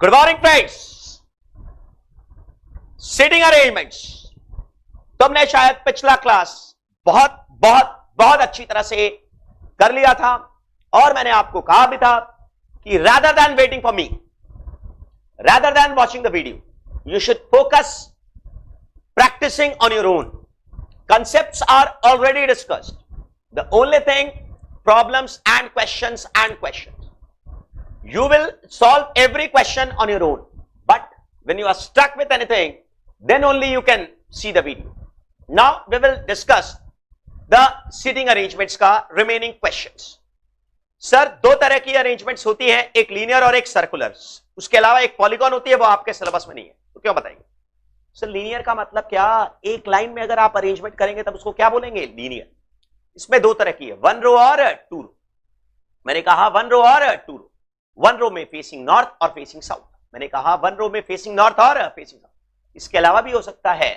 Good morning friends. Seating arrangements तुमने शायद पिछला क्लास बहुत बहुत बहुत अच्छी तरह से कर लिया था और मैंने आपको कहा भी था कि rather than waiting for me, rather than watching the video, you should focus practicing on your own. Concepts are already discussed. The only thing, problems and questions and questions. You will solve every question on your own, but when you are stuck with anything, then only you can see the video. Now we will discuss the seating arrangements का remaining questions. Sir दो तरह की arrangements होती है, एक linear और एक circular. उसके अलावा एक पॉलीगॉन होती है, वो आपके सिलेबस में नहीं है, तो क्यों बताएंगे? सर लीनियर का मतलब क्या? एक लाइन में अगर आप अरेंजमेंट करेंगे तब उसको क्या बोलेंगे? लीनियर। इसमें दो तरह की है, वन रो और टू रो। मैंने कहा वन रो और टू रो। वन रो में फेसिंग नॉर्थ और फेसिंग साउथ। मैंने कहा वन रो में फेसिंग नॉर्थ और फेसिंग साउथ। इसके अलावा भी हो सकता है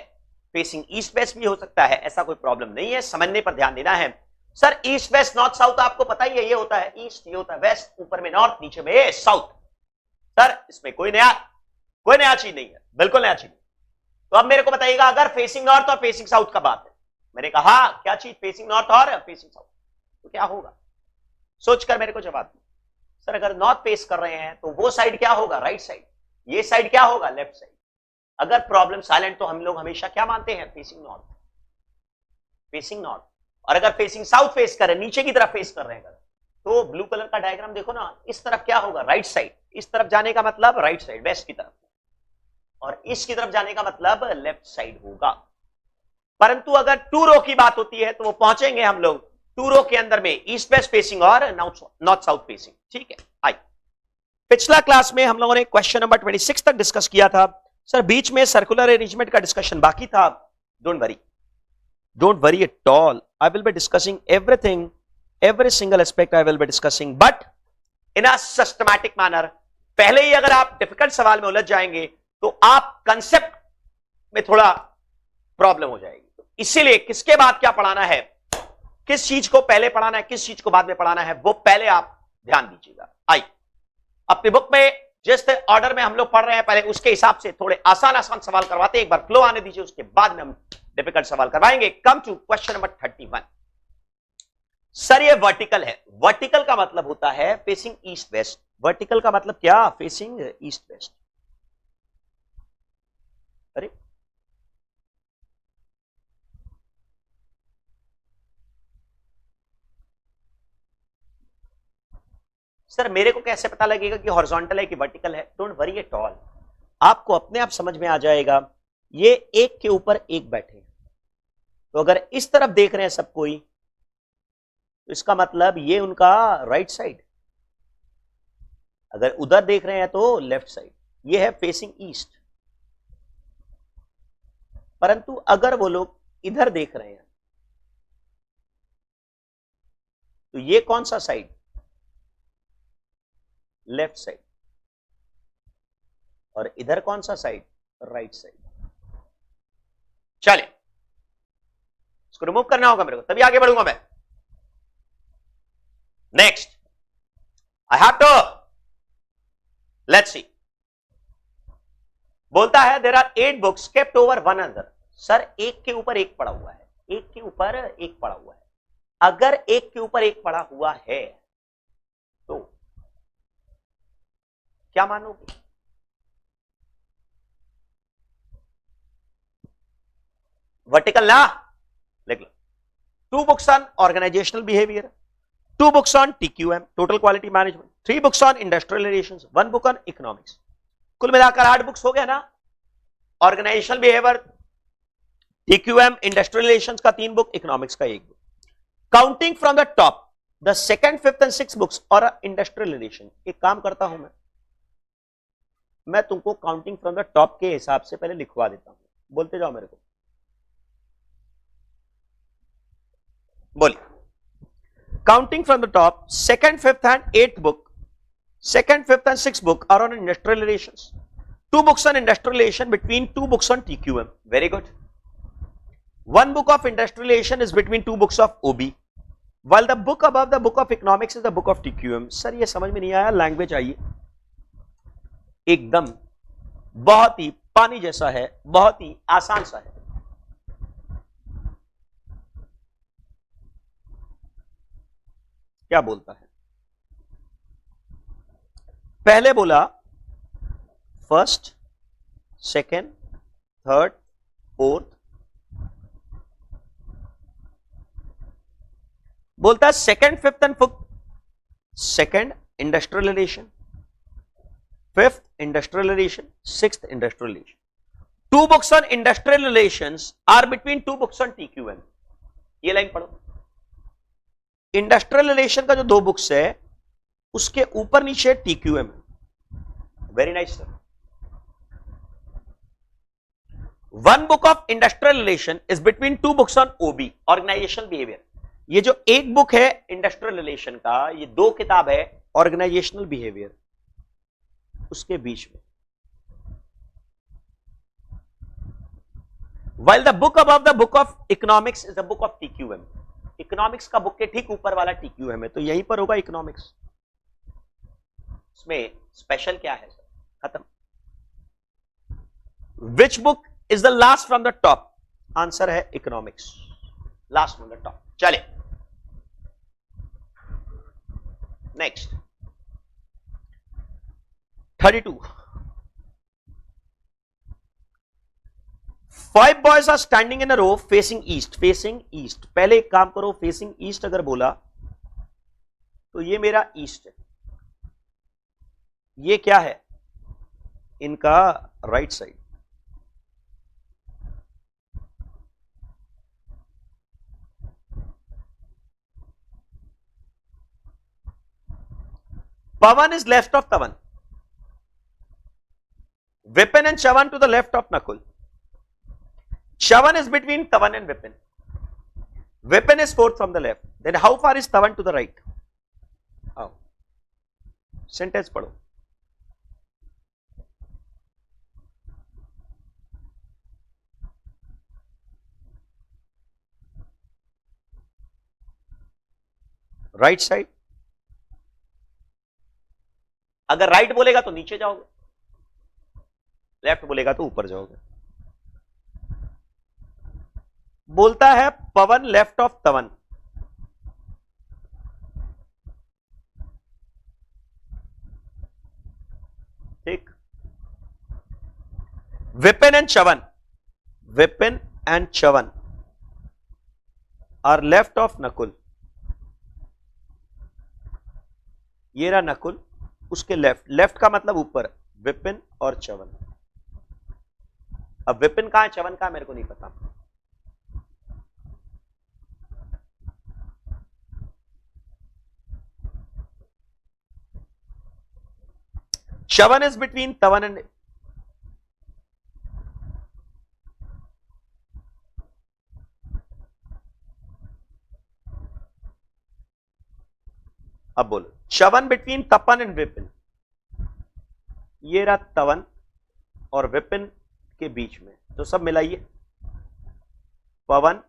फेसिंग ईस्ट वेस्ट भी हो सकता है, ऐसा कोई प्रॉब्लम नहीं है, समझने पर ध्यान देना है। Sir east west north south आपको पता ही है, ये होता है ईस्ट, ये होता है वेस्ट, ऊपर में नॉर्थ, नीचे में साउथ। सर इसमें कोई नया चीज नहीं है, बिल्कुल नया चीज। तो अब मेरे को बताइएगा, अगर फेसिंग नॉर्थ और फेसिंग साउथ का बात है, मैंने कहा क्या चीज? फेसिंग नॉर्थ और फेसिंग साउथ, तो क्या होगा? सोचकर मेरे को जवाब दो। सर अगर नॉर्थ फेस कर रहे हैं तो वो साइड क्या होगा? Right side. ये साइड क्या होगा? Left side. अगर प्रॉब्लम साइलेंट तो हम लोग हमेशा क्या मानते हैं? Facing north, facing north. और अगर फेसिंग साउथ फेस कर रहे हैं, नीचे की तरफ फेस कर रहे हैं, तो ब्लू कलर का डायग्राम देखो ना, इस तरफ क्या होगा? Right side. इस तरफ जाने का मतलब राइट साइड, वेस्ट की तरफ, और इसकी तरफ जाने का मतलब लेफ्ट साइड होगा। परंतु अगर टू रो की बात होती है तो वो पहुंचेंगे हम लोग टू रो के अंदर में ईस्ट वेस्ट फेसिंग और नॉर्थ साउथ फेसिंग। ठीक है, आई पिछला क्लास में हम लोगों ने क्वेश्चन नंबर 26 तक डिस्कस किया था। सर बीच में सर्कुलर अरेंजमेंट का डिस्कशन बाकी था। Don't worry at all, I will be discussing everything, every single aspect I will be discussing, but in a systematic manner. पहले ही अगर आप डिफिकल्ट सवाल में उलझ जाएंगे तो आप कंसेप्ट में थोड़ा प्रॉब्लम हो जाएगी। तो इसीलिए किसके बाद क्या पढ़ाना है, किस चीज को पहले पढ़ाना है, किस चीज को बाद में पढ़ाना है, वो पहले आप ध्यान दीजिएगा। आई अपनी बुक में जिस ऑर्डर में हम लोग पढ़ रहे हैं, पहले उसके हिसाब से थोड़े आसान सवाल करवाते हैं। एक बार फ्लो आने दीजिए, उसके बाद में हम डिफिकल्ट सवाल करवाएंगे। Come to question number 31। Sir ये वर्टिकल है। वर्टिकल का मतलब होता है फेसिंग ईस्ट वेस्ट। वर्टिकल का मतलब क्या? Facing east west. अरे सर मेरे को कैसे पता लगेगा कि हॉरिजॉन्टल है कि वर्टिकल है? डोंट वरी एट ऑल, आपको अपने आप समझ में आ जाएगा। ये एक के ऊपर एक बैठे, तो अगर इस तरफ देख रहे हैं सब कोई, तो इसका मतलब ये उनका राइट साइड। अगर उधर देख रहे हैं तो लेफ्ट साइड। ये है फेसिंग ईस्ट। परंतु अगर वो लोग इधर देख रहे हैं तो ये कौन सा साइड? Left side. और इधर कौन सा साइड? Right side. चले, इसको रिमूव करना होगा मेरे को, तभी आगे बढ़ूंगा मैं। Next I have to, let's see. बोलता है there are 8 books kept over one another. Sir एक के ऊपर एक पड़ा हुआ है, एक के ऊपर एक पड़ा हुआ है। अगर एक के ऊपर एक पड़ा हुआ है तो क्या मानोगे? वर्टिकल ना, लिख लो। 2 books on organisational behaviour, 2 books on TQM total quality management, 3 books on industrial relations, 1 book on economics. कुल मिलाकर 8 बुक्स हो गया ना। Organisational behaviour, TQM, industrial relations का 3 बुक, इकोनॉमिक्स का 1 book. Counting from the top the second, fifth and 6 books और industrial relation. एक काम करता हूं मैं तुमको काउंटिंग फ्रॉम द टॉप के हिसाब से पहले लिखवा देता हूं, बोलते जाओ मेरे को। बोलिए। Counting from the top second, fifth and 8th book, second, fifth and 6th book are on industrial relations. 2 books on industrial relation between 2 books on TQM. Very good. 1 book of industrial relation is between 2 books of OB. While the book above the book of economics is the book of TQM. Sir ये समझ में नहीं आया, language आइए। एकदम बहुत ही पानी जैसा है, बहुत ही आसान सा है। क्या बोलता है? पहले बोला फर्स्ट, सेकेंड, थर्ड, फोर्थ, बोलता है second, fifth and fifth. Second industrial relation, fifth industrial relation, sixth industrial relation. Two books on industrial relations are between two books on TQM. ये लाइन पढ़ो। इंडस्ट्रियल रिलेशन का जो दो बुक्स है उसके ऊपर नीचे टीक्यूएम है। Very nice sir. One book of industrial relation is between two books on OB, organisational behaviour. ये जो एक बुक है इंडस्ट्रियल रिलेशन का, ये दो किताब है ऑर्गेनाइजेशनल बिहेवियर, उसके बीच में। While the book above the book of economics is the book of TQM, economics का बुक के ठीक ऊपर वाला TQM है, तो यहीं पर होगा इकोनॉमिक्स। इसमें स्पेशल क्या है सर? खत्म। Which book is the last from the top? Answer है economics, last from the top. चले next 32। Five boys are standing in a row facing east. Facing east, पहले एक काम करो, फेसिंग ईस्ट अगर बोला तो ये मेरा ईस्ट है, ये क्या है? इनका right side. Pawan is left of Tawan, Vipin and Chavan to the left of Nakul. Chavan is between Tavan and Vipin. Vipin is fourth from the left. Then how far is Tavan to the right? आओ sentence पढ़ो। Right side. अगर right बोलेगा तो नीचे जाओगे, left बोलेगा तो ऊपर जाओगे। बोलता है पवन लेफ्ट ऑफ तवन, ठीक। Vipin and Chavan, Vipin and Chavan are left of Nakul. ये रहा नकुल, उसके लेफ्ट। लेफ्ट का मतलब ऊपर, विपिन और चवन। अब विपिन कहां है, चवन कहां है, मेरे को नहीं पता। Chavan is between Tavan and अब बोलो Chavan between Tapan and Vipin। ये रहा तवन और विपिन के बीच में, तो सब मिलाइए। पवन,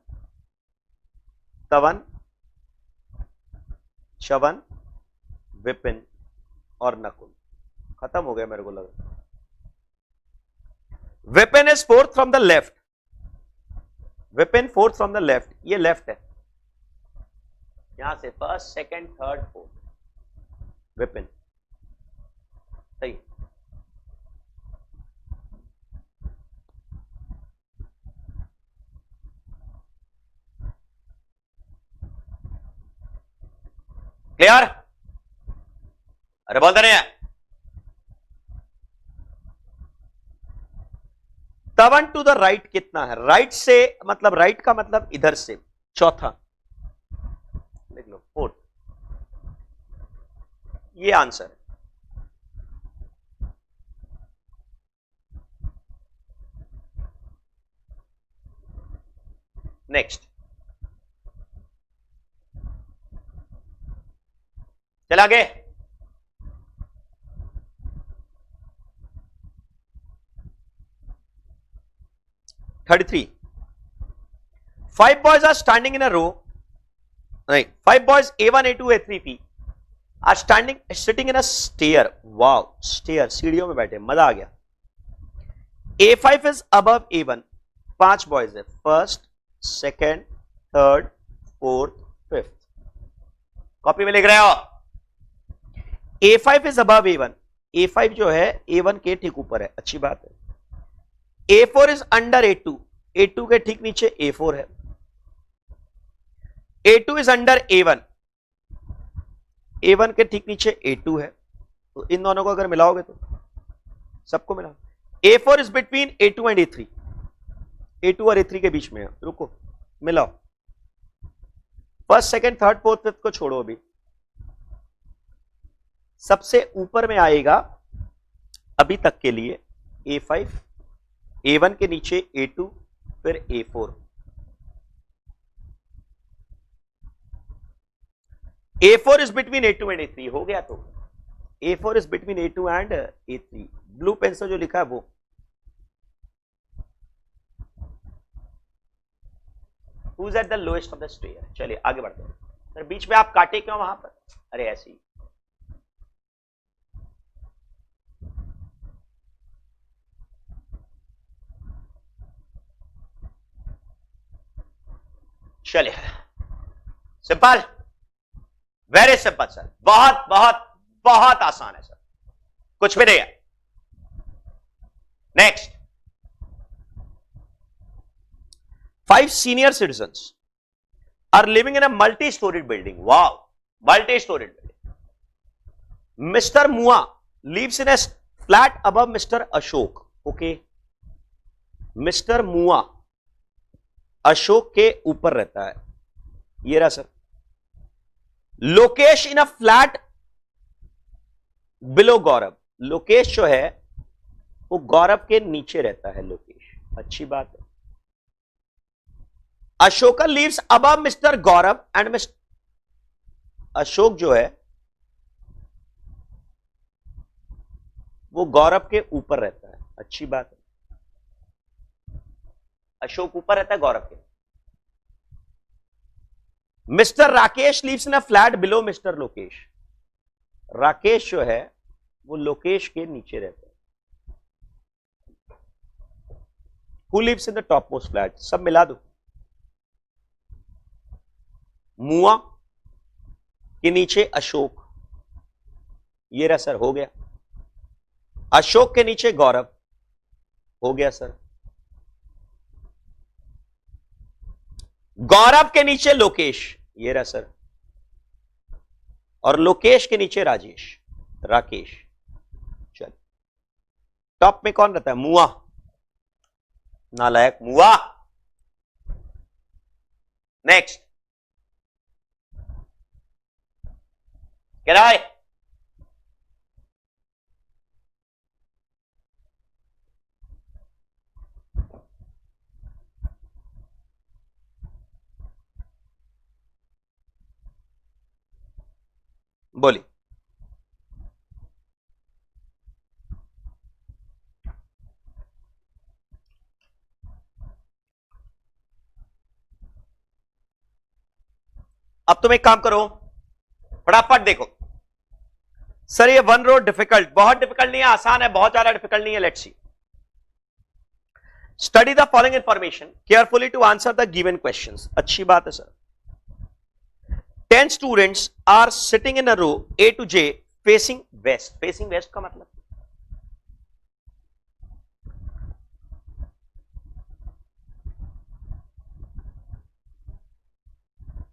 तवन, चवन, विपिन और नकुल। खत्म हो गया मेरे को लगा। Vipin is fourth from the left, Vipin fourth from the left, ये लेफ्ट है। यहां से first, second, third, fourth, Vipin. सही। क्लियर? अरे बोलते नहीं है। तवन टू द राइट कितना है? राइट से मतलब, राइट का मतलब इधर से, चौथा लिख लो, फोर्थ। ये आंसर है। नेक्स्ट चला आगे। $33। Five boys are standing in a row. Right. Five boys A1, A2, A3, P. Are standing sitting in a stair, wow stair, सीढ़ियों में बैठे, मजा आ गया। A5 is above A1, 5 boys है, first second third fourth fifth, copy में लिख रहे हो। A5 is above A1, A5 जो है A1 के ठीक ऊपर है, अच्छी बात है। A4 is under A2, A2 के ठीक नीचे A4 है। A2 is under A1, A1 के ठीक नीचे A2 है। तो इन दोनों को अगर मिलाओगे तो सबको मिलाओ। A4 is between A2 and A3, A2 और A3 के बीच में है, रुको मिलाओ। First second third fourth fifth को छोड़ो, अभी सबसे ऊपर में आएगा अभी तक के लिए A5, A1 के नीचे A2, फिर A4। A4 is between A2 and A3 हो गया। तो A4 is between A2 and A3, blue pen से जो लिखा है वो। Who is at the lowest of the stair? चलिए आगे बढ़ते हैं। सर बीच में आप काटे क्यों वहां पर? अरे ऐसी चलिए, सिंपल, वेरी सिंपल सर, बहुत बहुत बहुत आसान है सर, कुछ भी नहीं है। Next, 5 senior citizens are living in a multi-storied building. Wow, multi-storied building. Mr. Mua lives in a flat above Mr. Ashok. Okay, Mr. Mua Ashok के ऊपर रहता है, ये रहा sir. Lokesh in a flat below Gaurav, Lokesh जो है वो गौरव के नीचे रहता है, लोकेश, अच्छी बात है। Ashoka lives above mister Gaurav and mister Ashok जो है वो गौरव के ऊपर रहता है, अच्छी बात है। अशोक ऊपर रहता है गौरव के। Mister Rakesh lives in a flat below mister Lokesh, Rakesh जो है वो लोकेश के नीचे रहता है। Who lives in the topmost flat, सब मिला दो। मुआ के नीचे अशोक, ये रहा सर, हो गया। अशोक के नीचे गौरव, हो गया सर। गौरव के नीचे लोकेश, ये रहा सर, और लोकेश के नीचे राजेश, राकेश। चल, टॉप में कौन रहता है? मुआ, नालायक मुआ। नेक्स्ट, क्या है? बोली। अब तुम एक काम करो, फटाफट देखो सर, ये वन रो डिफिकल्ट, बहुत डिफिकल्ट नहीं है, आसान है, बहुत ज्यादा डिफिकल्ट नहीं है। Let's see, study the following information carefully to answer the given questions. अच्छी बात है sir. 10 students are sitting in a row A to J facing west. Facing west का मतलब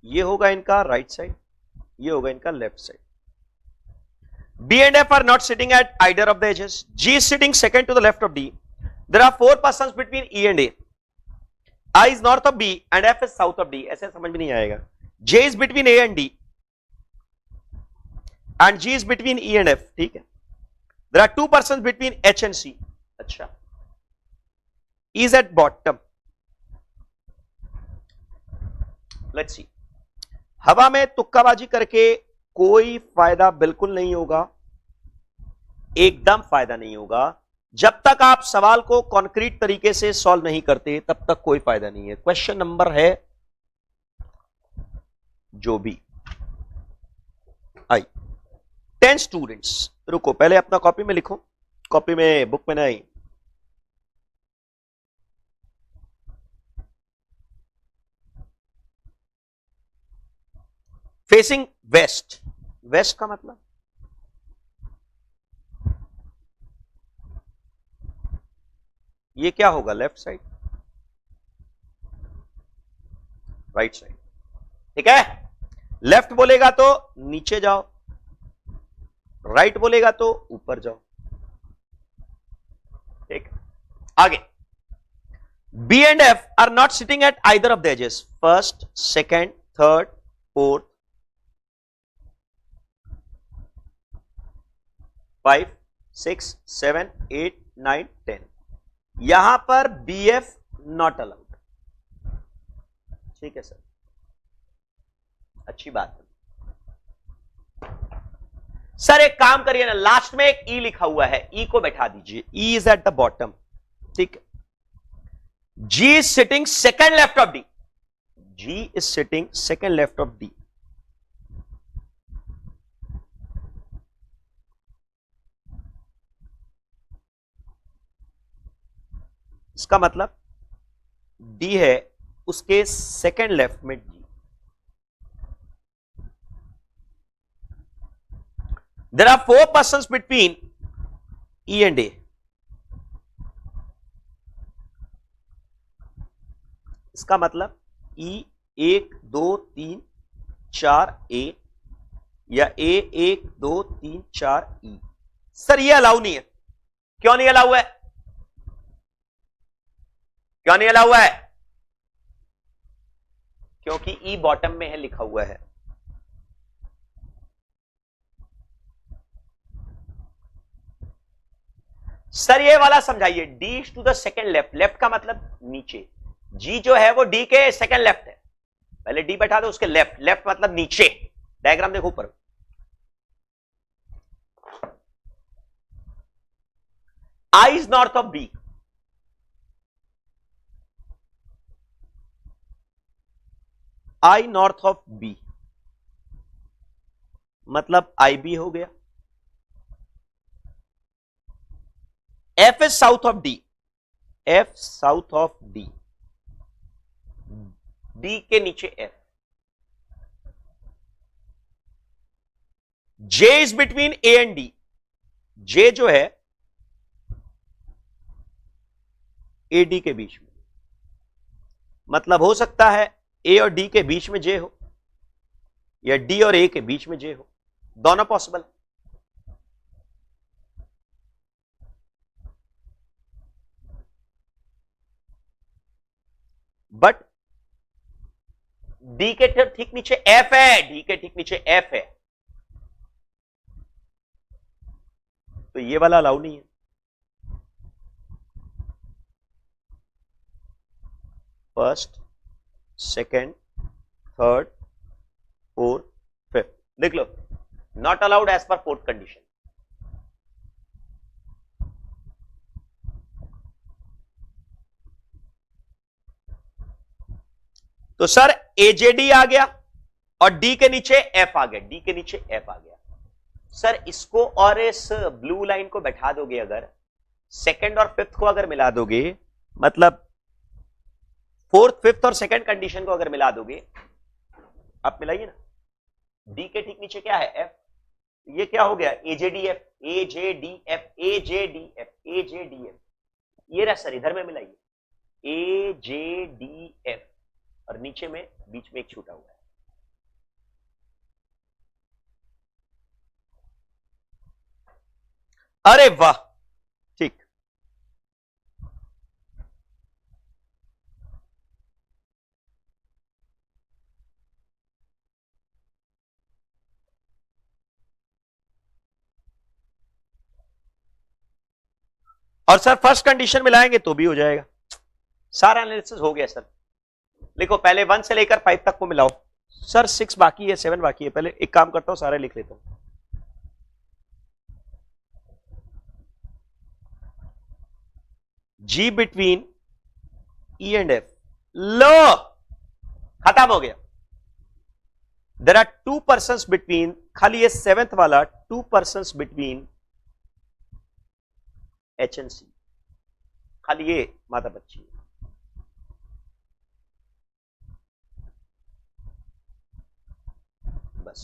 ये होगा इनका राइट साइड, ये होगा इनका left side. B and F are not sitting at either of the edges. G is sitting second to the left of D. There are 4 persons between E and A. I is north of B and F is south of D. ऐसे समझ में नहीं आएगा। J is between A and D and G is between E and F. ठीक है। There are 2 persons between H and C. अच्छा, E is at bottom. Let's see. हवा में तुक्काबाजी करके कोई फायदा बिल्कुल नहीं होगा, एकदम फायदा नहीं होगा। जब तक आप सवाल को कॉन्क्रीट तरीके से सॉल्व नहीं करते तब तक कोई फायदा नहीं है। क्वेश्चन नंबर है जो भी आई, 10 स्टूडेंट्स, रुको पहले अपना कॉपी में लिखो, कॉपी में बुक में नहीं, फेसिंग वेस्ट, वेस्ट का मतलब ये क्या होगा, लेफ्ट साइड, राइट साइड, ठीक है। लेफ्ट बोलेगा तो नीचे जाओ, राइट बोलेगा तो ऊपर जाओ, ठीक। आगे, B and F are not sitting at either of the edges, first, second, third, fourth, 5, 6, 7, 8, 9, 10, यहां पर बी एफ नॉट अलाउड, ठीक है सर, अच्छी बात है सर। एक काम करिए ना, लास्ट में एक ई लिखा हुआ है, ई को बैठा दीजिए, E is at the bottom, ठीक है। G is sitting second left of D, G is sitting second left of D, इसका मतलब डी है उसके सेकेंड लेफ्ट में G. There are 4 persons between E and A, इसका मतलब ई 1 2 3 4 ए या ए 1 2 3 4 ई। सर ये अलाउ नहीं है, क्यों नहीं अलाउ है, क्यों नहीं अलाउ है, क्योंकि ई बॉटम में है लिखा हुआ है। सर ये वाला समझाइए, D to the second left, left का मतलब नीचे, जी जो है वो डी के सेकेंड लेफ्ट है, पहले डी बैठा दो उसके लेफ्ट, लेफ्ट मतलब नीचे, डायग्राम देखो ऊपर, I is north of B, I north of B मतलब आई बी हो गया, F is south of D, F south of D, D के नीचे F, J is between A and D, J जो है ए डी के बीच में, मतलब हो सकता है ए और डी के बीच में जे हो या डी और ए के बीच में जे हो, दोनों पॉसिबल। बट डी के ठीक नीचे एफ है, डी के ठीक नीचे एफ है, तो ये वाला अलाउ नहीं है। First, second, third, fourth, fifth, लिख लो, not allowed as per fourth condition. तो सर एजेडी आ गया और डी के नीचे एफ आ गया, डी के नीचे एफ आ गया। सर इसको और इस ब्लू लाइन को बैठा दोगे, अगर सेकंड और फिफ्थ को अगर मिला दोगे, मतलब फोर्थ, फिफ्थ और सेकंड कंडीशन को अगर मिला दोगे, आप मिलाइए ना, डी के ठीक नीचे क्या है, एफ, ये क्या हो गया, एजेडीएफ, एजेडीएफ, एजेडीएफ, एजेडीएफ, ये रहा सर, इधर में मिलाइए, एजेडीएफ, और नीचे में बीच में एक छूटा हुआ है, अरे वाह, ठीक। और सर फर्स्ट कंडीशन मिलाएंगे तो भी हो जाएगा, सारा एनालिसिस हो गया सर। लिखो पहले 1 से लेकर 5 तक को मिलाओ। सर 6 बाकी है, 7 बाकी है, पहले एक काम करता हूं, सारे लिख लेता हूं। जी बिटवीन ई एंड एफ, लो खत्म हो गया। देयर आर 2 पर्सन्स बिटवीन खाली ये सेवेंथ वाला 2 persons बिटवीन एच एंड सी, खाली ये माता बच्ची है। बस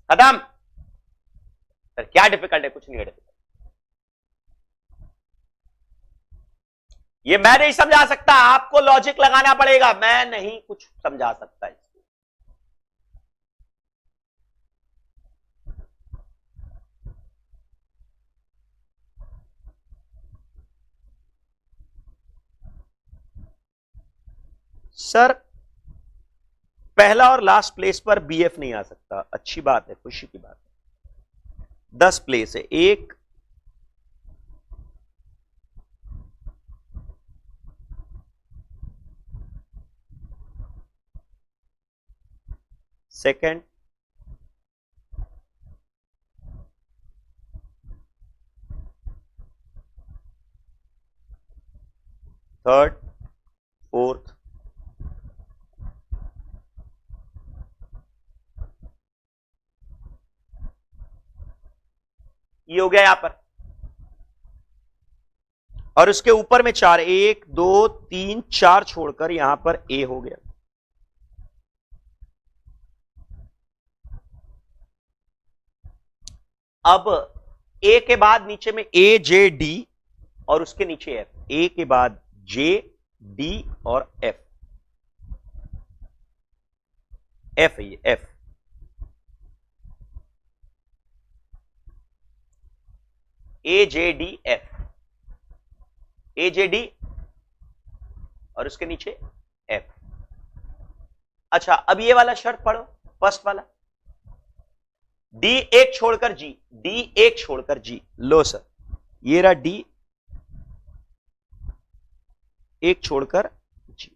खत्म। सर क्या डिफिकल्ट है? कुछ नहीं है डिफिकल्ट। ये मैं नहीं समझा सकता, आपको लॉजिक लगाना पड़ेगा, मैं नहीं कुछ समझा सकता इसको। सर पहला और लास्ट प्लेस पर बीएफ नहीं आ सकता, अच्छी बात है, खुशी की बात है। 10 प्लेस है, 1 सेकेंड, थर्ड, फोर्थ, ये हो गया यहां पर, और उसके ऊपर में 4, 1 2 3 4 छोड़कर यहां पर ए हो गया। अब ए के बाद नीचे में ए जे डी और उसके नीचे एफ, ए के बाद जे डी और एफ, एफ है ये, F A J D F, A J D और उसके नीचे एफ। अच्छा अब ये वाला शर्त पढ़ो, फर्स्ट वाला, डी एक छोड़कर जी, डी एक छोड़कर जी। लो सर ये रहा डी एक छोड़कर जी,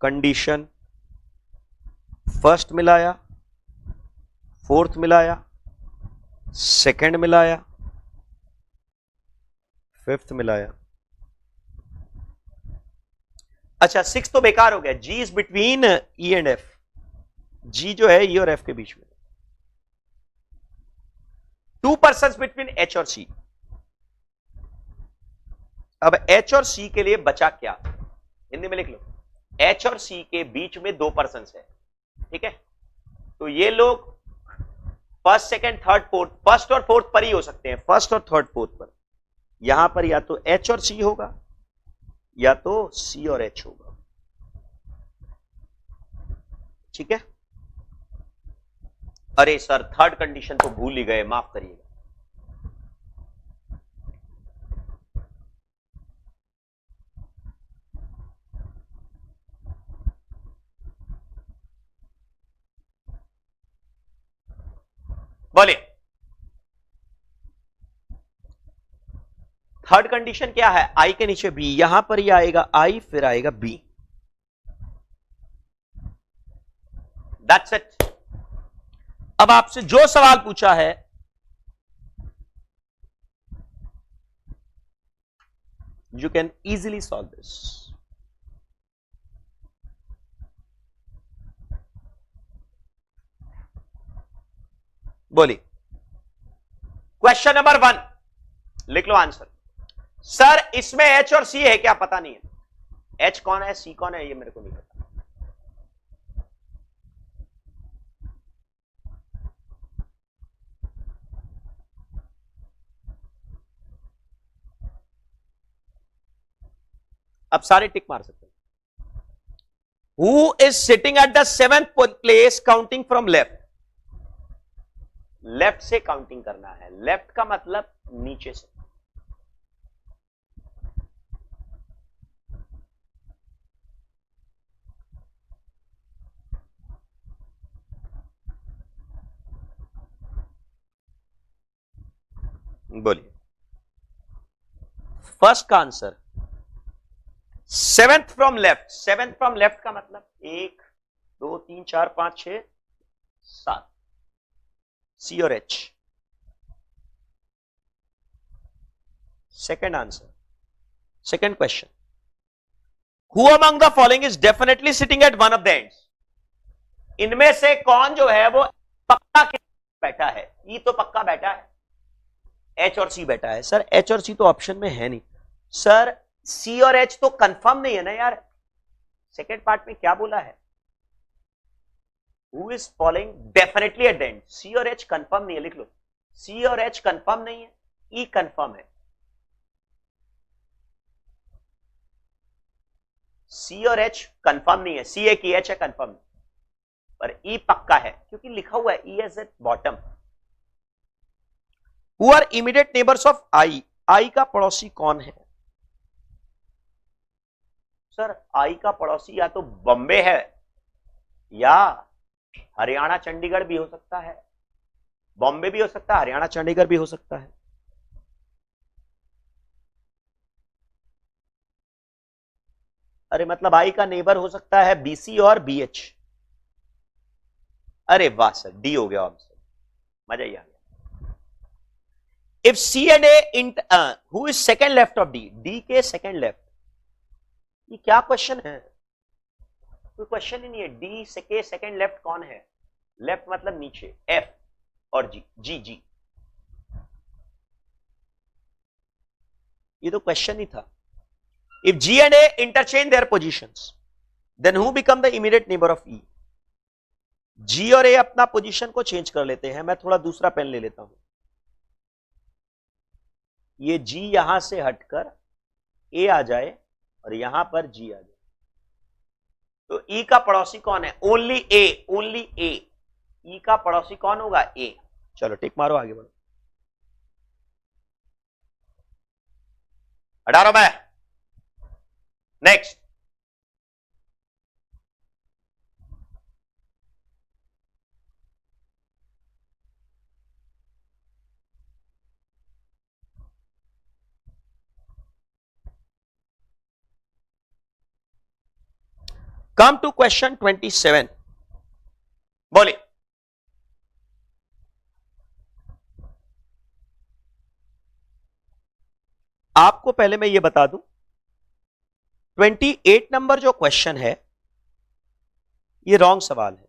कंडीशन फर्स्ट मिलाया, फोर्थ मिलाया, सेकंड मिलाया, फिफ्थ मिलाया। अच्छा 6 तो बेकार हो गया, G is between E and F, G जो है ई और एफ के बीच में। 2 पर्सन्स बिटवीन एच और सी। अब एच और सी के लिए बचा क्या, हिंदी में लिख लो, एच और सी के बीच में 2 पर्सन्स है, ठीक है, तो ये लोग first second third fourth, first और फोर्थ पर ही हो सकते हैं, फर्स्ट और थर्ड फोर्थ पर। यहां पर या तो एच और सी होगा या तो सी और एच होगा, ठीक है। अरे सर थर्ड कंडीशन तो भूल ही गए, माफ करिएगा। बोलिए थर्ड कंडीशन क्या है, आई के नीचे बी, यहां पर ही आएगा आई फिर आएगा बी, दैट्स इट। अब आपसे जो सवाल पूछा है you can easily solve this. बोलिए क्वेश्चन नंबर 1 लिख लो आंसर। सर इसमें एच और सी है क्या, पता नहीं है, एच कौन है सी कौन है ये मेरे को नहीं पता। अब सारे टिक मार सकते हैं। Who is sitting at the 7th place counting from left, left से काउंटिंग करना है, लेफ्ट का मतलब नीचे से। बोलिए फर्स्ट का answer 7th from left, 7th from left का मतलब 1 2 3 4 5 6 7, सी और H. Second answer, second question, who among the following is definitely sitting at one of the ends? इनमें से कौन जो है वो पक्का बैठा है? ई तो पक्का बैठा है, एच और सी बैठा है। सर एच और सी तो ऑप्शन में है नहीं सर, सी और एच तो कंफर्म नहीं है ना यार। सेकेंड पार्ट में क्या बोला है? Who is following definitely at the end? C और एच कंफर्म नहीं है, लिख लो, सी और एच कंफर्म नहीं है, ई कंफर्म है। सी और एच कंफर्म नहीं है, सी है कि एच है कंफर्म नहीं, पर ई पक्का है क्योंकि लिखा हुआ है E as at bottom. Who are immediate neighbours of I? I का पड़ोसी कौन है? सर आई का पड़ोसी या तो बॉम्बे है या हरियाणा चंडीगढ़ भी हो सकता है। बॉम्बे भी हो सकता है, हरियाणा चंडीगढ़ भी हो सकता है। अरे मतलब आई का नेबर हो सकता है बीसी और बीएच। अरे वाह सर, डी हो गया आंसर, मजा ही आ गया। If C and A who is second left of D? D के सेकेंड लेफ्ट, ये क्या क्वेश्चन है? कोई क्वेश्चन ही नहीं है। डी के सेकेंड लेफ्ट कौन है? लेफ्ट मतलब नीचे, एफ और जी, जी जी, ये तो क्वेश्चन ही था। If G and A interchange their positions then who become the immediate neighbour of E? G और ए अपना पोजीशन को चेंज कर लेते हैं। मैं थोड़ा दूसरा पेन ले लेता हूं, ये जी यहां से हटकर ए आ जाए और यहां पर जी आ जाए, तो ई का पड़ोसी कौन है? ओनली ए, ओनली ए। ई का पड़ोसी कौन होगा? ए। चलो टिक मारो, आगे बढ़ो। 18 में नेक्स्ट, कम टू क्वेश्चन 27। बोलिए। आपको पहले मैं ये बता दूं, 28 नंबर जो क्वेश्चन है ये रॉन्ग सवाल है।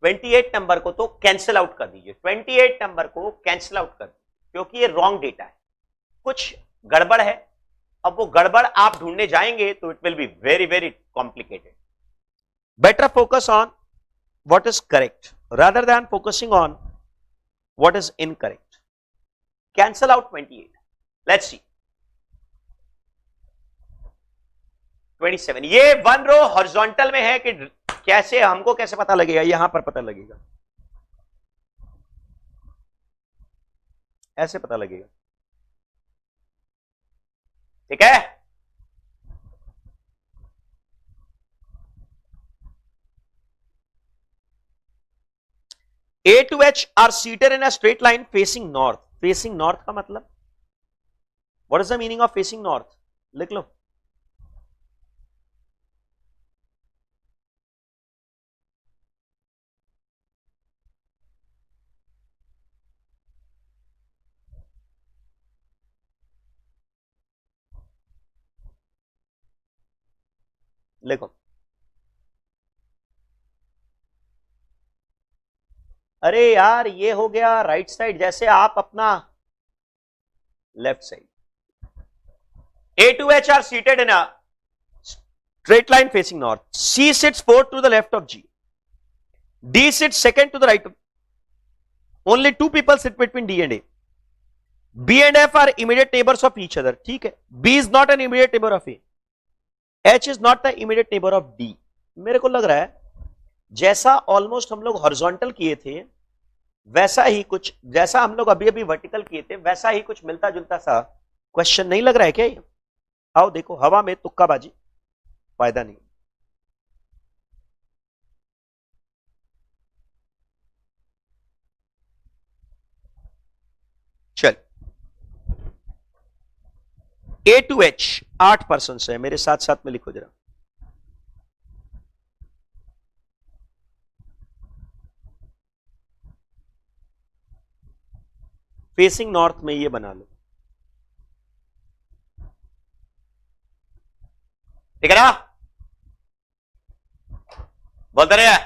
28 नंबर को तो कैंसिल आउट कर दीजिए, 28 नंबर को कैंसिल आउट कर दीजिए क्योंकि ये रॉन्ग डेटा है, कुछ गड़बड़ है। अब वो गड़बड़ आप ढूंढने जाएंगे तो it will be very very complicated. Better focus on what is correct rather than focusing on what is incorrect. Cancel out 28, let's see 27। ये वन रो हॉरिजॉन्टल में है कि कैसे, हमको कैसे पता लगेगा? यहां पर पता लगेगा, ऐसे पता लगेगा, ठीक है। A to H are seated in a straight line facing north. Facing north का मतलब, what is the meaning of facing north? लिख लो। लिखो। अरे यार ये हो गया राइट साइड, जैसे आप अपना left side. A to H are seated in a straight line facing north. C sits fourth to the left of G. D sits second to the right of. Only two people sit between D and A. B and F are immediate neighbors of each other. ठीक है। B is not an immediate neighbor of A. H is not the immediate neighbor of D. मेरे को लग रहा है जैसा almost हम लोग हॉरिजॉन्टल किए थे वैसा ही कुछ, जैसा हम लोग अभी अभी वर्टिकल किए थे वैसा ही कुछ मिलता जुलता सा क्वेश्चन नहीं लग रहा है क्या ये? आओ देखो, हवा में तुक्काबाजी फायदा नहीं। चल, A to H 8 पर्सन है, मेरे साथ साथ में लिखो जरा। फेसिंग नॉर्थ में ये बना लो, ठीक है ना? बोलते रहे,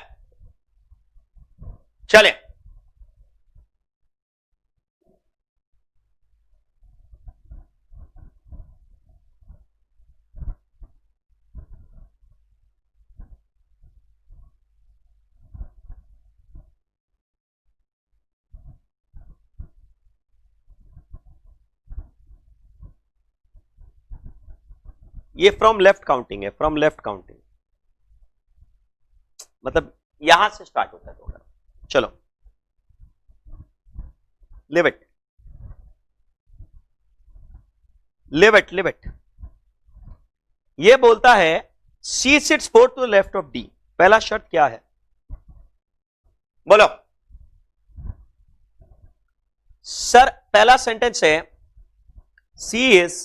चले। ये फ्रॉम लेफ्ट काउंटिंग है, फ्रॉम लेफ्ट काउंटिंग, मतलब यहां से स्टार्ट होता है थोड़ा। चलो, leave it, leave it, leave it. ये बोलता है C sits fourth to left of D. पहला शर्त क्या है? बोलो सर। पहला सेंटेंस है C is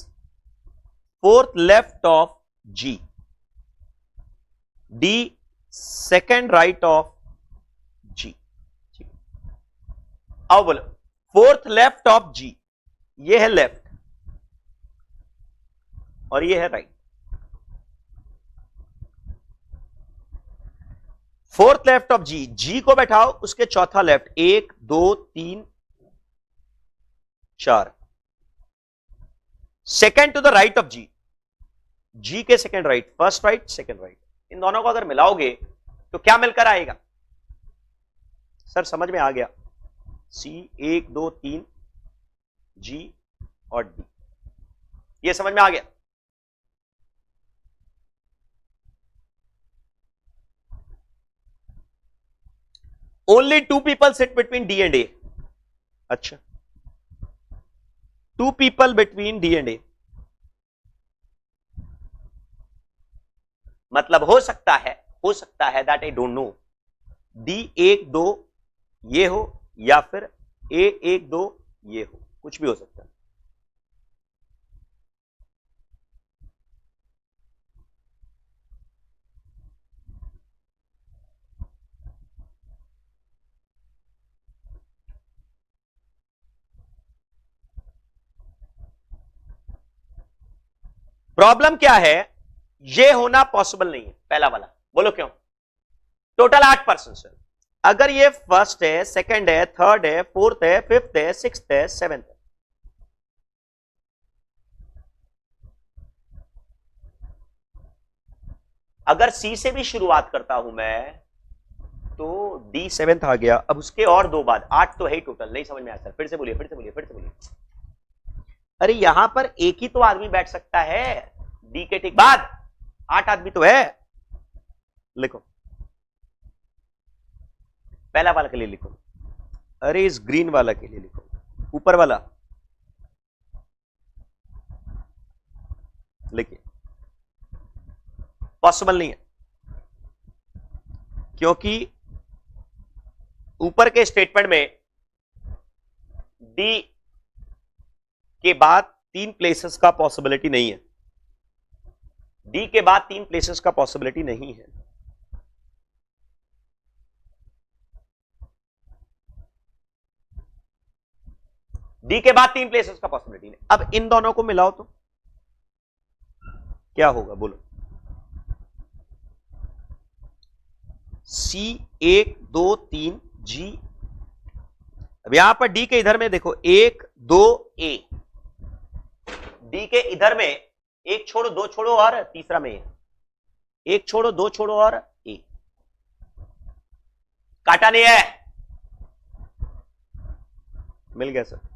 fourth left of G, D second right of G. अब बोलो फोर्थ लेफ्ट ऑफ जी, ये है लेफ्ट और ये है right. Fourth left of G, G को बैठाओ उसके चौथा left, 1 2 3 4। Second to the right of G, G के second right, first right second right. इन दोनों को अगर मिलाओगे तो क्या मिलकर आएगा? सर समझ में आ गया, सी 1 2 3 जी और डी, ये समझ में आ गया। Only 2 people sit between D and A. अच्छा, 2 people between D and A, मतलब हो सकता है that I don't know, D 1 2 ये हो या फिर ए 1 2 ये हो, कुछ भी हो सकता है। प्रॉब्लम क्या है? ये होना पॉसिबल नहीं है पहला वाला। बोलो क्यों? टोटल 8 पर्सन सर, अगर ये फर्स्ट है, सेकंड है, थर्ड है, फोर्थ है, फिफ्थ है, सिक्स्थ है, सेवेंथ है, अगर सी से भी शुरुआत करता हूं मैं तो डी सेवेंथ आ गया। अब उसके और 2 बाद 8 तो है ही टोटल। नहीं समझ में आया सर, फिर से बोलिए, फिर से बोलिए, फिर से बोलिए। अरे यहां पर एक ही तो आदमी बैठ सकता है, डी के ठीक बाद 8 आदमी तो है। लिखो, पहला वाला के लिए लिखो, अरे इस ग्रीन वाला के लिए लिखो, ऊपर वाला लिखिए। पॉसिबल नहीं है, क्योंकि ऊपर के स्टेटमेंट में डी के बाद 3 प्लेसेस का पॉसिबिलिटी नहीं है, डी के बाद 3 प्लेसेस का पॉसिबिलिटी नहीं है। डी के बाद 3 प्लेसेस का पॉसिबिलिटी नहीं। अब इन दोनों को मिलाओ तो क्या होगा? बोलो। सी 1 2 3 जी, अब यहां पर डी के इधर में देखो 1 2 ए, डी के इधर में 1 छोड़ो 2 छोड़ो और तीसरा में 1 छोड़ो 2 छोड़ो और ए, काटा नहीं है, मिल गया सर।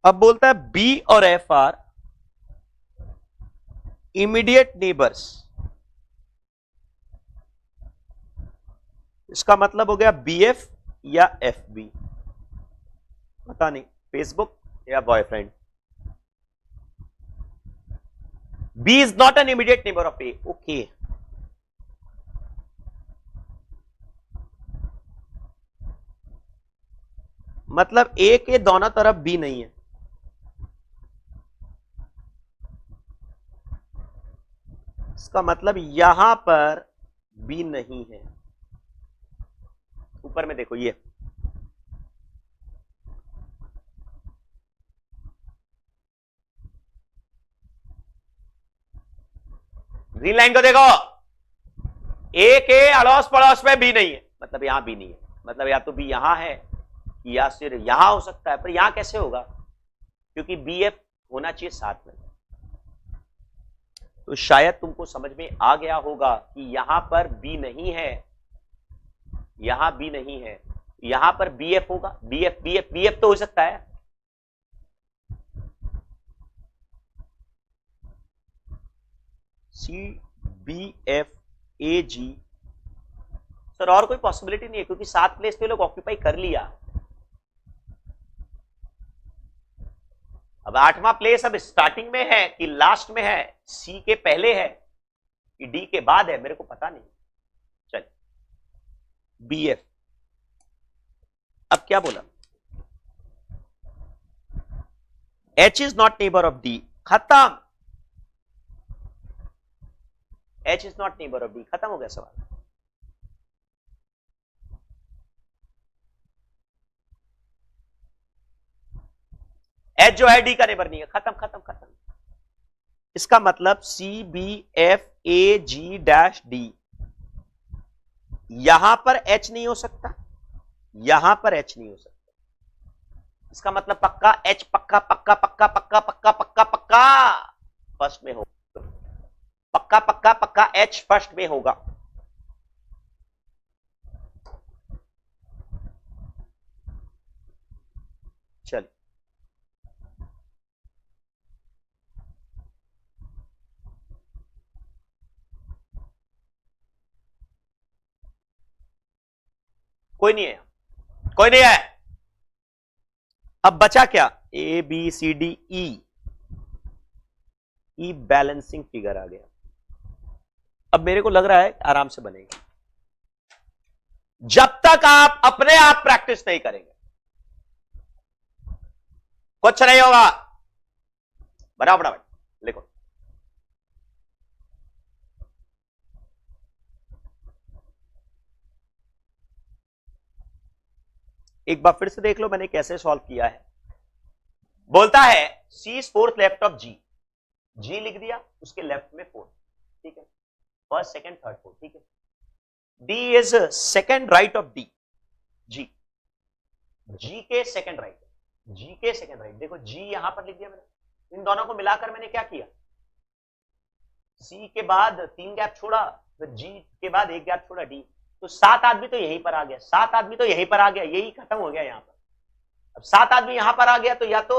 अब बोलता है बी और एफ आर इमीडिएट नेबर्स। इसका मतलब हो गया बी एफ या एफ बी, पता नहीं, फेसबुक या boyfriend. B is not an immediate neighbour of A. Okay, मतलब ए के दोनों तरफ बी नहीं है, इसका मतलब यहां पर बी नहीं है। ऊपर में देखो, ये ग्रीन लाइन को देखो, ए के अड़ोस पड़ोस में बी नहीं है, मतलब यहां बी नहीं है, मतलब या तो बी यहां है या फिर यहां हो सकता है, पर यहां कैसे होगा, क्योंकि बी एफ होना चाहिए साथ में। तो शायद तुमको समझ में आ गया होगा कि यहां पर बी नहीं है, यहां बी नहीं है, यहां पर बी एफ होगा, B F B F B F तो हो सकता है। C B F A G, sir और कोई पॉसिबिलिटी नहीं है, क्योंकि 7 प्लेस तो लोग ऑक्यूपाई कर लिया। अब 8वां प्लेस अब स्टार्टिंग में है कि लास्ट में है, सी के पहले है कि डी के बाद है, मेरे को पता नहीं। चल बी एफ, अब क्या बोला, H is not neighbour of D, खत्म। H is not neighbour of D, खत्म हो गया सवाल। एच जो है डी का नेबर नहीं है, खत्म खत्म खत्म। इसका मतलब C B F A G dash D, यहां पर एच नहीं हो सकता, यहां पर एच नहीं हो सकता, इसका मतलब पक्का एच, पक्का पक्का पक्का पक्का पक्का पक्का पक्का फर्स्ट में होगा, पक्का पक्का पक्का एच फर्स्ट में होगा। चल कोई नहीं है, कोई नहीं है। अब बचा क्या, A B C D E, E balancing figure आ गया। अब मेरे को लग रहा है आराम से बनेगा, जब तक आप अपने आप प्रैक्टिस नहीं करेंगे कुछ नहीं होगा। बनाओ फटाफट, लिखो। एक बार फिर से देख लो मैंने कैसे सॉल्व किया है। बोलता है C is fourth left of G, जी लिख दिया, उसके लेफ्ट में 4, ठीक है, फर्स्ट सेकंड थर्ड फोर्थ, ठीक है। D is second right of D, G, G के सेकंड राइट, जी के सेकंड राइट, देखो जी यहां पर लिख दिया मैंने, इन दोनों को मिलाकर मैंने क्या किया, सी के बाद 3 गैप छोड़ा, फिर जी के बाद 1 गैप छोड़ा, डी, तो 7 आदमी तो यहीं पर आ गया, 7 आदमी तो यहीं पर आ गया, यही खत्म हो गया यहां पर। अब 7 आदमी यहां पर आ गया, तो या तो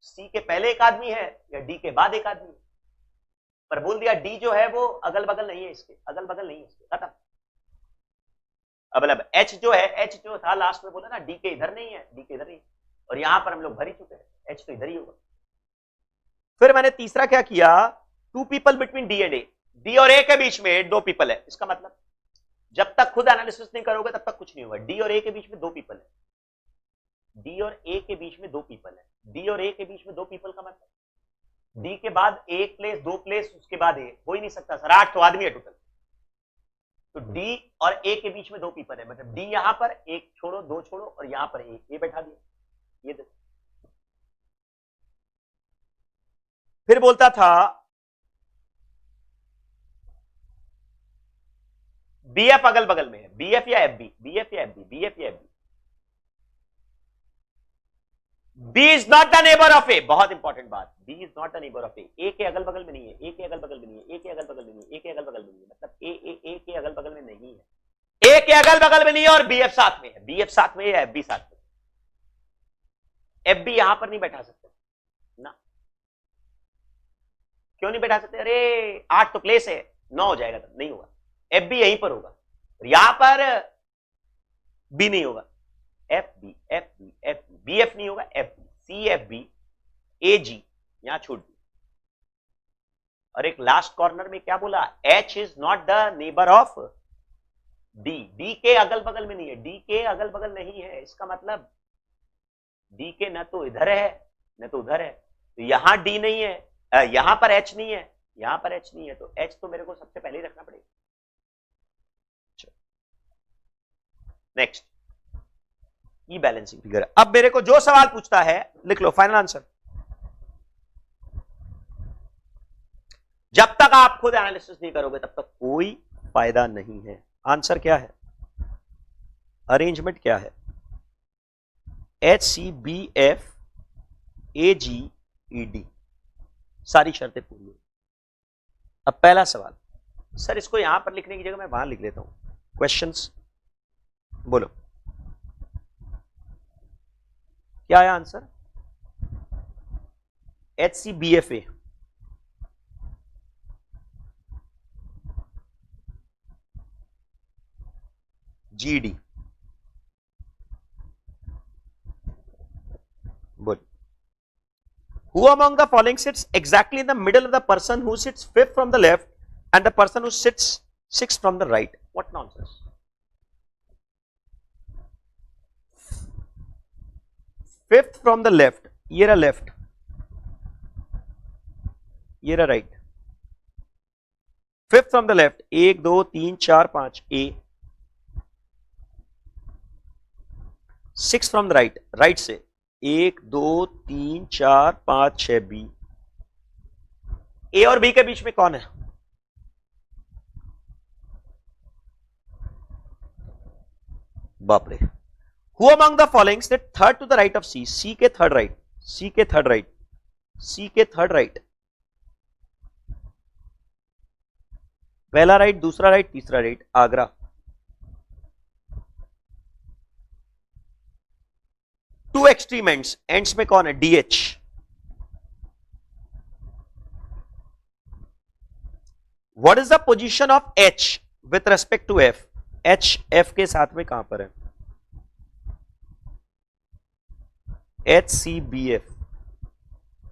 सी के पहले एक आदमी है या डी के बाद एक आदमी है, पर बोल दिया डी जो है वो अगल बगल नहीं है, इसके अगल बगल नहीं है, इसके खत्म। अब एच जो है, एच जो था लास्ट में बोला ना, डी के इधर नहीं है, डी के इधर नहीं, और यहां पर हम लोग भर ही चुके हैं, एच तो इधर ही होगा। फिर मैंने तीसरा क्या किया, 2 people between D and A, D और ए के बीच में 2 पीपल है, इसका मतलब जब तक खुद एनालिसिस नहीं करोगे तब तक कुछ नहीं होगा। डी और ए के बीच में 2 पीपल है, डी और ए के बीच में 2 पीपल है, डी और ए के बीच में 2 पीपल का मतलब डी के बाद एक प्लेस, 2 प्लेस, उसके बाद ए, हो ही नहीं सकता सर, 8 तो आदमी है टोटल। तो डी और ए के बीच में 2 पीपल है, मतलब डी यहां पर, एक छोड़ो, 2 छोड़ो, और यहां पर ए बैठा दिया, ये देखो। फिर बोलता था बीएफ अगल बगल में है, बीएफ या एफ बी, बीएफ या एफ बी, बीएफ या F B, B is not the neighbour of A, बहुत इंपॉर्टेंट बात, B is not the neighbour of A के अगल बगल में नहीं है, ए के अगल बगल में नहीं है, ए के अगल बगल में नहीं है, ए के अगल बगल में नहीं है, मतलब ए के अगल बगल में नहीं है, ए के अगल बगल में नहीं है, और बीएफ साथ में है, बीएफ साथ में है या एफ बी साथ में, एफ बी यहां पर नहीं बैठा सकते ना, क्यों नहीं बैठा सकते, अरे 8 तो प्लेस है, 9 हो जाएगा, तब नहीं होगा, एफ बी यहीं पर होगा, यहां पर बी नहीं होगा, F B F B F B, B F नहीं होगा, F B, C F B A G, यहां छोड़ दी। और एक लास्ट कॉर्नर में क्या बोला, H is not the neighbour of D, D के अगल बगल में नहीं है, डी के अगल बगल नहीं है, इसका मतलब डी के न तो इधर है न तो उधर है, तो यहां डी नहीं है, यहां पर एच नहीं है, यहां पर H नहीं है तो H तो मेरे को सबसे पहले ही रखना पड़ेगा। नेक्स्ट, ई बैलेंसिंग फिगर। अब मेरे को जो सवाल पूछता है लिख लो फाइनल आंसर। जब तक आप खुद एनालिसिस नहीं करोगे तब तक कोई फायदा नहीं है। आंसर क्या है, अरेंजमेंट क्या है, HCBFAGED, सारी शर्तें पूरी हुई। अब पहला सवाल, सर इसको यहां पर लिखने की जगह मैं वहां लिख लेता हूं। क्वेश्चंस बोलो, क्या है आंसर, HCBFA GD बोल। Who among the following sits exactly in the middle of the person who sits fifth from the left and the person who sits sixth from the right? What nonsense. Fifth from the left, ये रहा left, ये रहा right. Fifth from the left, 1 2 3 4 5 A. Sixth from the right, right से 1 2 3 4 5 6 B. A और B के बीच में कौन है, बाप रे। Who among the following sit third to the right of C? C के थर्ड राइट, C के थर्ड राइट, C के थर्ड राइट, पहला राइट, दूसरा राइट, तीसरा right, Agra. Two extreme ends, ends में कौन है, DH। What is the position of H with respect to F? H F के साथ में कहां पर है, HCBF।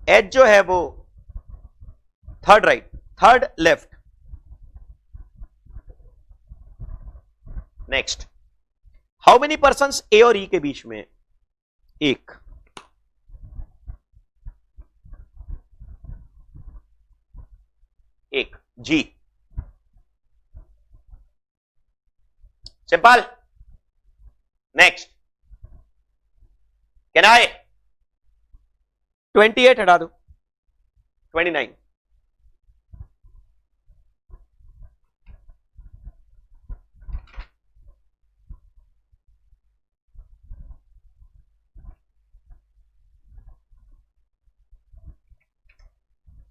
H जो है वो third right, third left. Next, how many persons A और E के बीच में, एक। एक G, simple. Next, can I 28 हटा दो, 29।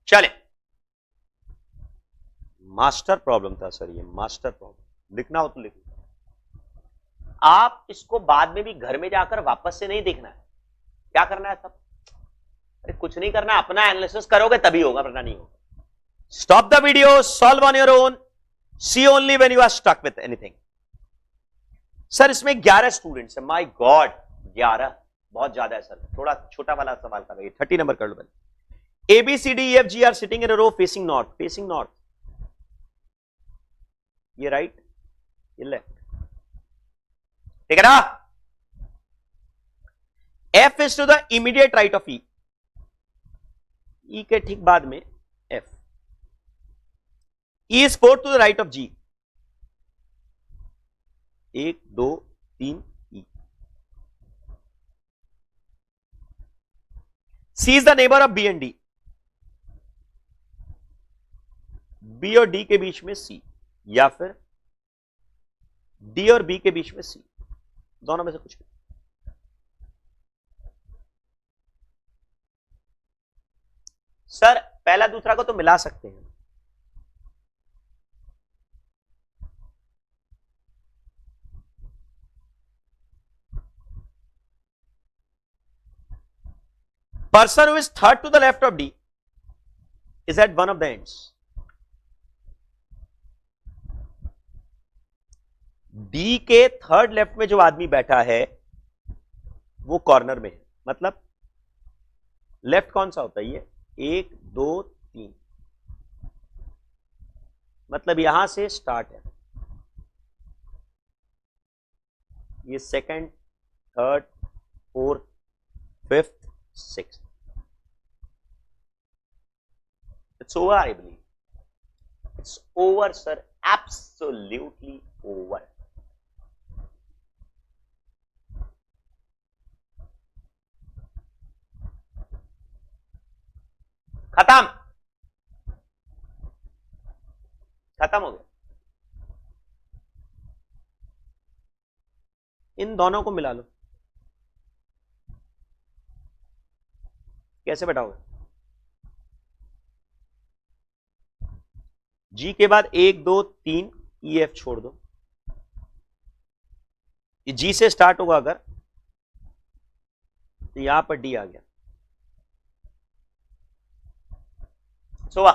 चले, मास्टर प्रॉब्लम था सर ये, मास्टर प्रॉब्लम। लिखना हो तो लिख लो, आप इसको बाद में भी घर में जाकर वापस से नहीं देखना है। क्या करना है सब, अरे कुछ नहीं करना, अपना एनालिसिस करोगे तभी होगा, वरना नहीं होगा। Stop the video, solve on your own, see only when you are stuck with anything. Sir इसमें 11 स्टूडेंट्स है, माय गॉड 11 बहुत ज्यादा है सर, थोड़ा छोटा वाला सवाल था, 30 नंबर कर लो पहले। ABCDEFG are sitting in a row facing north, facing north, ये राइट, ये लेफ्ट, ठीक है ना। F is to the immediate right of E, E के ठीक बाद में F, E is 4 to the right of G, 1 2 3 E, C is the neighbor of B and D, B और D के बीच में C, या फिर D और B के बीच में C, दोनों में से कुछ। सर पहला दूसरा को तो मिला सकते हैं, person who is third to the left of D is at one of the ends. D के थर्ड लेफ्ट में जो आदमी बैठा है वो कॉर्नर में है, मतलब लेफ्ट कौन सा होता है, ये 1 2 3, मतलब यहां से स्टार्ट है, ये second, third, fourth, fifth, sixth, it's over I believe. It's over sir, absolutely over. खत्म, खत्म हो गया। इन दोनों को मिला लो, कैसे बैठाओगे? जी के बाद 1 2 3 ई एफ छोड़ दो, ये जी से स्टार्ट होगा अगर, तो यहां पर डी आ गया। सोवा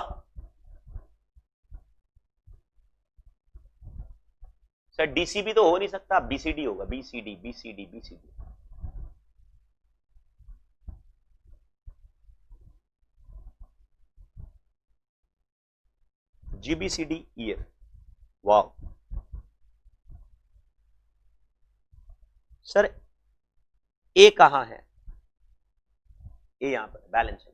सर, डीसीबी तो हो नहीं सकता, बीसीडी होगा, BCD BCD BCD. GBCD E F, वाह सर। ए कहां है? ए यहां पर बैलेंस है,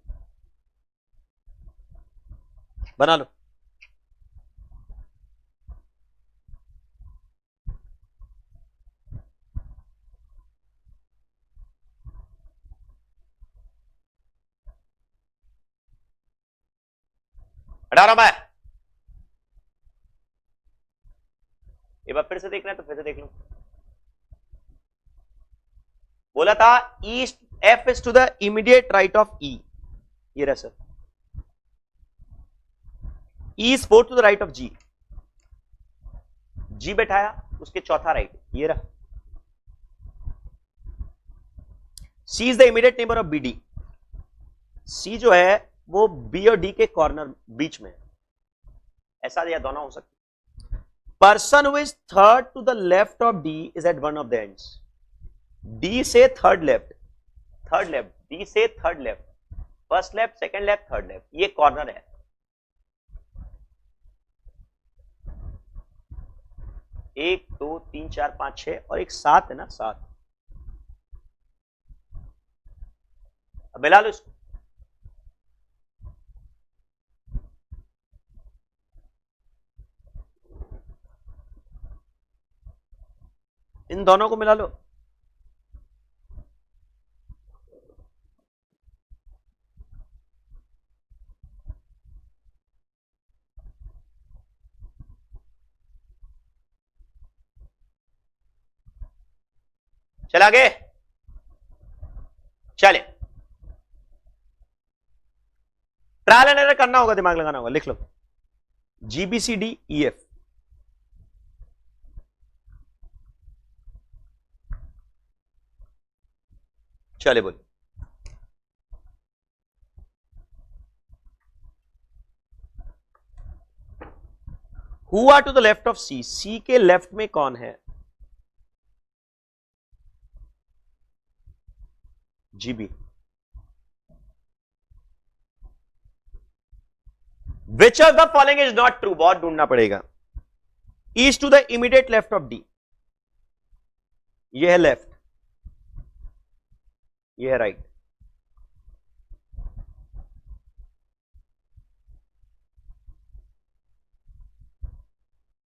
बना लो। हटा रहा मैं, एक बार फिर से देखना है तो फिर से देख लो। बोला था east, F is to the immediate right of E, ये रहा sir. E is fourth to the right of G, G बैठाया उसके चौथा राइट, ये रहा। C is the immediate neighbour of B D, C जो है वो बी और डी के कॉर्नर बीच में है, ऐसा या दोनों हो सकते। Person who is third to the left of D is at one of the ends, D से third left, third left, D से third left, first left, second left, third left, ये कॉर्नर है। एक दो तीन चार पांच छह और एक 7 है ना, 7। अब मिला लो इसको, इन दोनों को मिला लो। चला गए, चले। ट्रायल एंड एरर करना होगा, दिमाग लगाना होगा, लिख लो जीबीसीडी ई एफ। चले बोलिए। Who are to the left of C, C के लेफ्ट में कौन है? GB. Which of the following is not true, बहुत ढूंढना पड़ेगा। E's to the immediate left of D, ये है लेफ्ट, ये है राइट।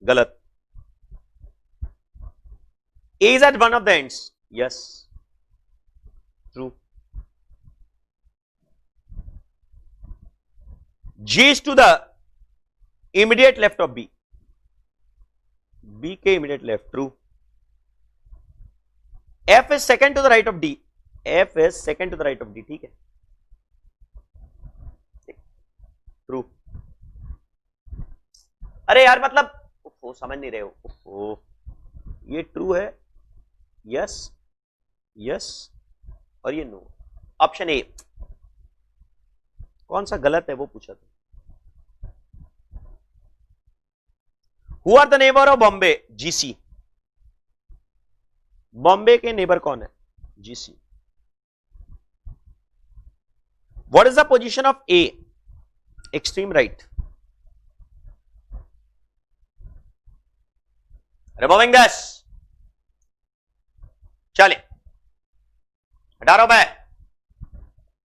गलत। A is at one of the ends, yes true. G is to the immediate left of B, B के immediate left, true. F is second to the right of D, F is second to the right of D, ठीक है, true. अरे यार मतलब वो समझ नहीं रहे हो, ये ट्रू है, यस यस, और ये नो। ऑप्शन ए, कौन सा गलत है वो पूछा था। Who are the neighbour of Bombay, GC. Bombay के नेबर कौन है? GC. What is the position of a, extreme right. Removing this, चले हटा रहा हूं मैं।